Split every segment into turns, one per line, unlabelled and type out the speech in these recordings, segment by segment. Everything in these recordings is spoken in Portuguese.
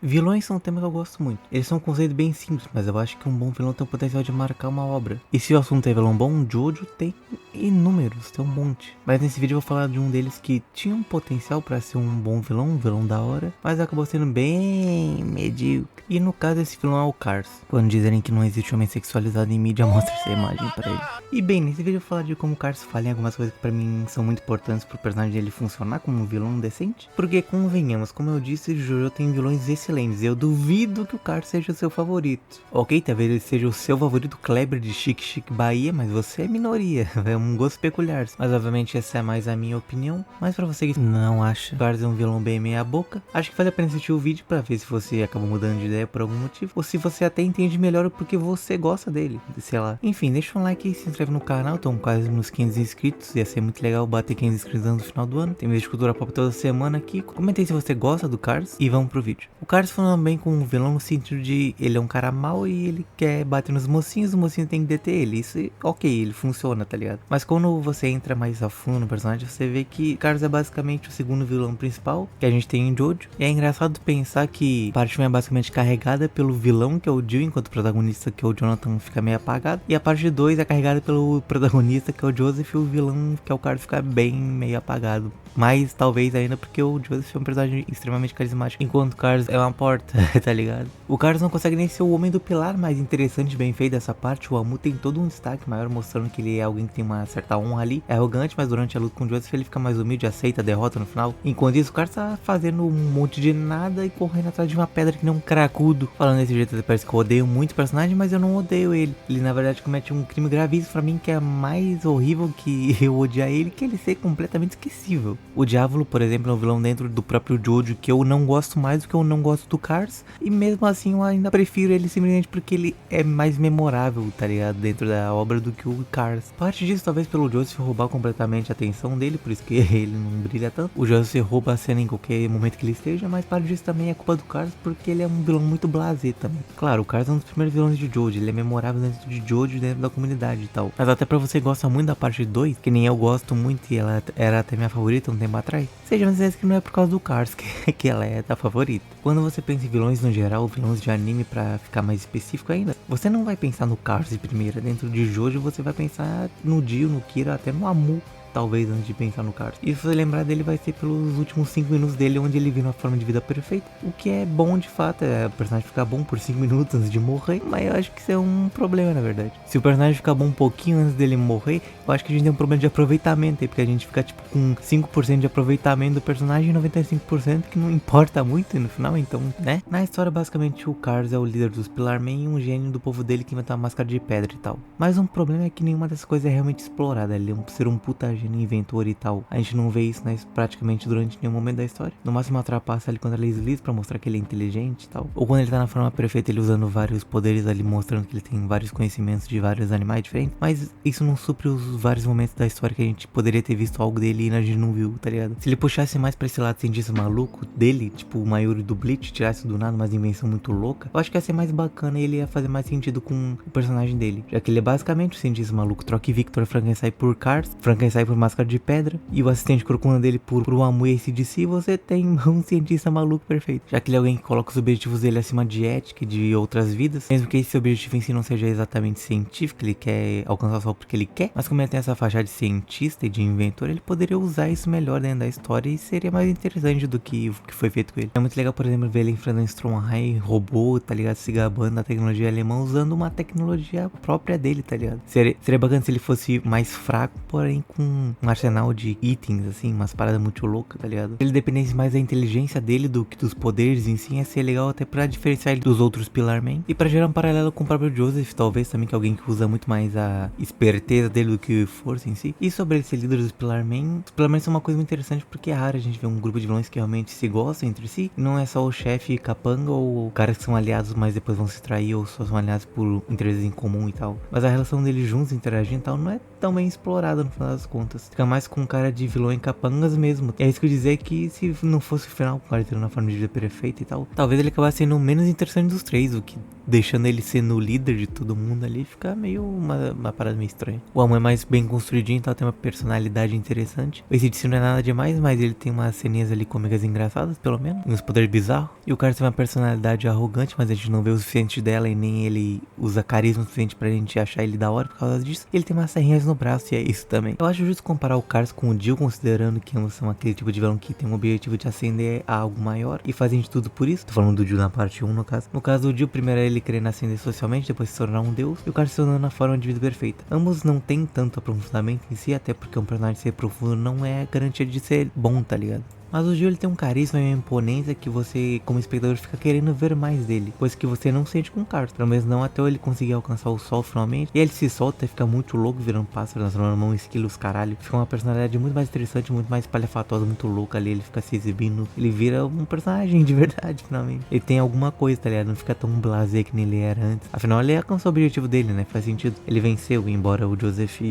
Vilões são um tema que eu gosto muito. Eles são um conceito bem simples, mas eu acho que um bom vilão tem o potencial de marcar uma obra. E se o assunto é vilão bom, Jojo tem inúmeros, tem um monte. Mas nesse vídeo eu vou falar de um deles que tinha um potencial pra ser um bom vilão, um vilão da hora, mas acabou sendo bem medíocre. E no caso esse vilão é o Cars. Quando dizerem que não existe homem sexualizado em mídia, mostra essa imagem pra ele. E bem, nesse vídeo eu vou falar de como o Cars falha em algumas coisas que pra mim são muito importantes pro personagem dele funcionar como um vilão decente. Porque convenhamos, como eu disse, Jojo tem vilões excelentes. Eu duvido que o Cars seja o seu favorito. Ok, talvez ele seja o seu favorito Kleber de Chique Chique Bahia, mas você é minoria. É um gosto peculiar. Mas obviamente essa é mais a minha opinião. Mas pra você que não acha o Cars é um vilão bem meia boca, acho que vale a pena assistir o vídeo pra ver se você acabou mudando de ideia por algum motivo. Ou se você até entende melhor o porquê você gosta dele. Sei lá. Enfim, deixa um like e se inscreve no canal. Estão quase nos 500 inscritos. Ia ser muito legal bater 500 inscritos no final do ano. Tem vídeo de cultura pop toda semana aqui. Comente aí se você gosta do Cars e vamos pro vídeo. O Cars funciona bem com um vilão no sentido de ele é um cara mau e ele quer bater nos mocinhos, o mocinho tem que deter ele. Isso, ok, ele funciona, tá ligado? Mas quando você entra mais a fundo no personagem, você vê que Cars é basicamente o segundo vilão principal que a gente tem em Jojo. E é engraçado pensar que a parte 1 é basicamente carregada pelo vilão, que é o Jill, enquanto o protagonista, que é o Jonathan, fica meio apagado. E a parte 2 é carregada pelo protagonista, que é o Joseph, e o vilão, que é o Cars, fica bem meio apagado. Mas talvez ainda porque o Joseph é um personagem extremamente carismático, enquanto o Cars é uma porta, tá ligado? O Cars não consegue nem ser o homem do pilar mais interessante e bem feito dessa parte. O Amu tem todo um destaque maior, mostrando que ele é alguém que tem uma certa honra ali. É arrogante, mas durante a luta com o Joseph ele fica mais humilde, aceita a derrota no final. Enquanto isso, o Cars tá fazendo um monte de nada e correndo atrás de uma pedra que nem um cracudo. Falando desse jeito, parece que eu odeio muito o personagem, mas eu não odeio ele. Ele na verdade comete um crime gravíssimo pra mim, que é mais horrível que eu odiar ele, que ele ser completamente esquecível. O Diávolo, por exemplo, é um vilão dentro do próprio Jojo que eu não gosto mais do que eu não gosto do Cars. E mesmo assim eu ainda prefiro ele simplesmente porque ele é mais memorável, tá ligado? Dentro da obra do que o Cars. Parte disso talvez pelo Joseph roubar completamente a atenção dele, por isso que ele não brilha tanto. O Joseph rouba a cena em qualquer momento que ele esteja, mas parte disso também é culpa do Cars porque ele é um vilão muito blasé também. Claro, o Cars é um dos primeiros vilões de Jojo, ele é memorável dentro de Jojo, dentro da comunidade e tal. Mas até pra você que gosta muito da parte 2, que nem eu gosto muito e ela era até minha favorita um tempo atrás, seja sincero que não é por causa do Cars que ela é da favorita. Quando você pensa em vilões no geral, vilões de anime pra ficar mais específico ainda, você não vai pensar no Cars de primeira. Dentro de Jojo você vai pensar no Dio, no Kira, até no Amu. Talvez antes de pensar no Cars. E se você lembrar dele, vai ser pelos últimos 5 minutos dele, onde ele vira uma forma de vida perfeita. O que é bom de fato, é o personagem ficar bom por 5 minutos antes de morrer. Mas eu acho que isso é um problema, na verdade. Se o personagem ficar bom um pouquinho antes dele morrer, eu acho que a gente tem um problema de aproveitamento aí. Porque a gente fica tipo com 5% de aproveitamento do personagem e 95% que não importa muito no final, então, né? Na história, basicamente, o Cars é o líder dos Pillarmen e um gênio do povo dele que inventa uma máscara de pedra e tal. Mas um problema é que nenhuma dessas coisas é realmente explorada. Ele é ser um puta gênio inventor e tal. A gente não vê isso, né, praticamente durante nenhum momento da história. No máximo atrapassa ali quando ela desliza pra mostrar que ele é inteligente e tal. Ou quando ele tá na forma perfeita, ele usando vários poderes ali, mostrando que ele tem vários conhecimentos de vários animais diferentes. Mas isso não supre os vários momentos da história que a gente poderia ter visto algo dele e a gente não viu, tá ligado? Se ele puxasse mais pra esse lado cientista maluco dele, tipo o Mayuri do Bleach, tirasse do nada uma invenção muito louca, eu acho que ia ser mais bacana e ele ia fazer mais sentido com o personagem dele. Já que ele é basicamente o cientista maluco. Troque Victor Frankenstein por Cars, Frankenstein por máscara de pedra e o assistente corcunda dele por Amu e ACDC, você tem um cientista maluco perfeito. Já que ele é alguém que coloca os objetivos dele acima de ética e de outras vidas, mesmo que esse objetivo em si não seja exatamente científico, ele quer alcançar só porque ele quer, mas como ele tem essa faixa de cientista e de inventor, ele poderia usar isso melhor dentro da história e seria mais interessante do que o que foi feito com ele. É muito legal, por exemplo, ver ele enfrentando Stromheim, robô, tá ligado? Se gabando da tecnologia alemã, usando uma tecnologia própria dele, tá ligado? Seria bacana se ele fosse mais fraco, porém com um arsenal de itens, assim, umas paradas muito loucas, tá ligado? Se ele dependesse mais da inteligência dele do que dos poderes em si, ia ser legal até pra diferenciar ele dos outros Pillarmen. E pra gerar um paralelo com o próprio Joseph, talvez também, que é alguém que usa muito mais a esperteza dele do que força em si. E sobre ele ser líder dos Pillarmen, os Pillarmen são uma coisa muito interessante porque é raro a gente ver um grupo de vilões que realmente se gostam entre si. Não é só o chefe capanga ou caras que são aliados, mas depois vão se trair ou só são aliados por interesses em comum e tal. Mas a relação deles juntos, interagindo e tal, não é tão bem explorada no final das contas. Fica mais com cara de vilão em capangas mesmo. É isso que eu dizer que se não fosse o final, com o cara tendo na forma de vida perfeita e tal, talvez ele acabasse sendo o menos interessante dos três, o que deixando ele sendo o líder de todo mundo ali, fica meio uma parada meio estranha. O Amon é mais bem construidinho, então tem uma personalidade interessante. O ACDC não é nada demais, mas ele tem umas ceninhas ali cômicas engraçadas, pelo menos. Uns poderes bizarros. E o cara tem uma personalidade arrogante, mas a gente não vê o suficiente dela e nem ele usa carisma o suficiente pra gente achar ele da hora por causa disso. Ele tem umas serrinhas no braço e é isso também. Eu acho justo comparar o Cars com o Jill, considerando que ambos são aquele tipo de vilão que tem o objetivo de ascender a algo maior e fazem de tudo por isso. Tô falando do Jill na parte 1, no caso. No caso do Jill, primeiro é ele querendo ascender socialmente, depois se tornar um deus, e o Cars se tornando na forma de vida perfeita. Ambos não tem tanto aprofundamento em si, até porque um personagem ser profundo não é garantia de ser bom, tá ligado? Mas o Gil ele tem um carisma e uma imponência que você, como espectador, fica querendo ver mais dele. Coisa que você não sente com o Cars. Pelo menos não até ele conseguir alcançar o sol finalmente. E ele se solta e fica muito louco, virando pássaro, nas mãos, esquilos, caralho. Fica uma personalidade muito mais interessante, muito mais palhafatosa, muito louca ali. Ele fica se exibindo. Ele vira um personagem de verdade, finalmente. Ele tem alguma coisa, tá ligado? Não fica tão blasé que nem ele era antes. Afinal, ele alcançou o objetivo dele, né? Faz sentido. Ele venceu, embora o Joseph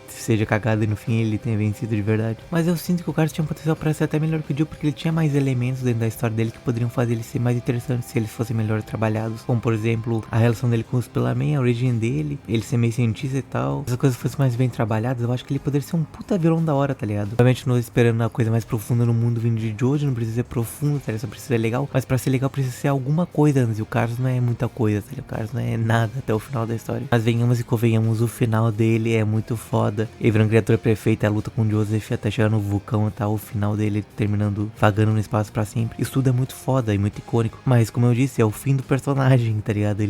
seja cagado e no fim ele tenha vencido de verdade. Mas eu sinto que o Cars tinha um potencial pra ser até melhor que o Jill, porque ele tinha mais elementos dentro da história dele que poderiam fazer ele ser mais interessante se eles fossem melhor trabalhados, como por exemplo a relação dele com os Spelaman, a origem dele, ele ser meio cientista e tal. Se as coisas fossem mais bem trabalhadas, eu acho que ele poderia ser um puta vilão da hora, tá ligado? Obviamente não esperando a coisa mais profunda no mundo vindo de Jojo, não precisa ser profundo, tá ligado? Só precisa ser legal, mas pra ser legal precisa ser alguma coisa antes, e o Cars não é muita coisa, tá ligado? O Cars não é nada até o final da história. Mas venhamos e convenhamos, o final dele é muito foda. Ele vira uma criatura perfeita, a luta com o Joseph até chegar no vulcão e tal, o final dele terminando vagando no espaço pra sempre. Isso tudo é muito foda e muito icônico. Mas como eu disse, é o fim do personagem, tá ligado?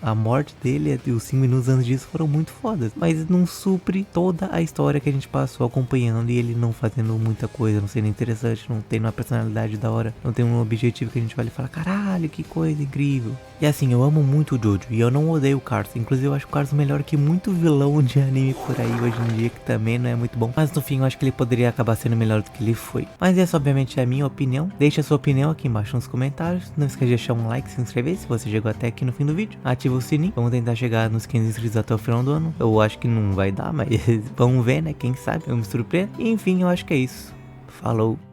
A morte dele e os 5 minutos antes disso foram muito fodas. Mas não supre toda a história que a gente passou acompanhando e ele não fazendo muita coisa, não sendo interessante, não tendo uma personalidade da hora, não tendo um objetivo que a gente vai falar, caralho, que coisa incrível. E assim, eu amo muito o Jojo e eu não odeio o Cars. Inclusive eu acho o Cars melhor que muito vilão de anime por aí hoje em dia, que também não é muito bom. Mas no fim eu acho que ele poderia acabar sendo melhor do que ele foi. Mas essa obviamente é a minha opinião. Deixe a sua opinião aqui embaixo nos comentários. Não esqueça de deixar um like, se inscrever se você chegou até aqui no fim do vídeo. Ativa o sininho. Vamos tentar chegar nos 15 inscritos até o final do ano. Eu acho que não vai dar, mas vamos ver, né? Quem sabe eu me surpreendo. E enfim, eu acho que é isso. Falou!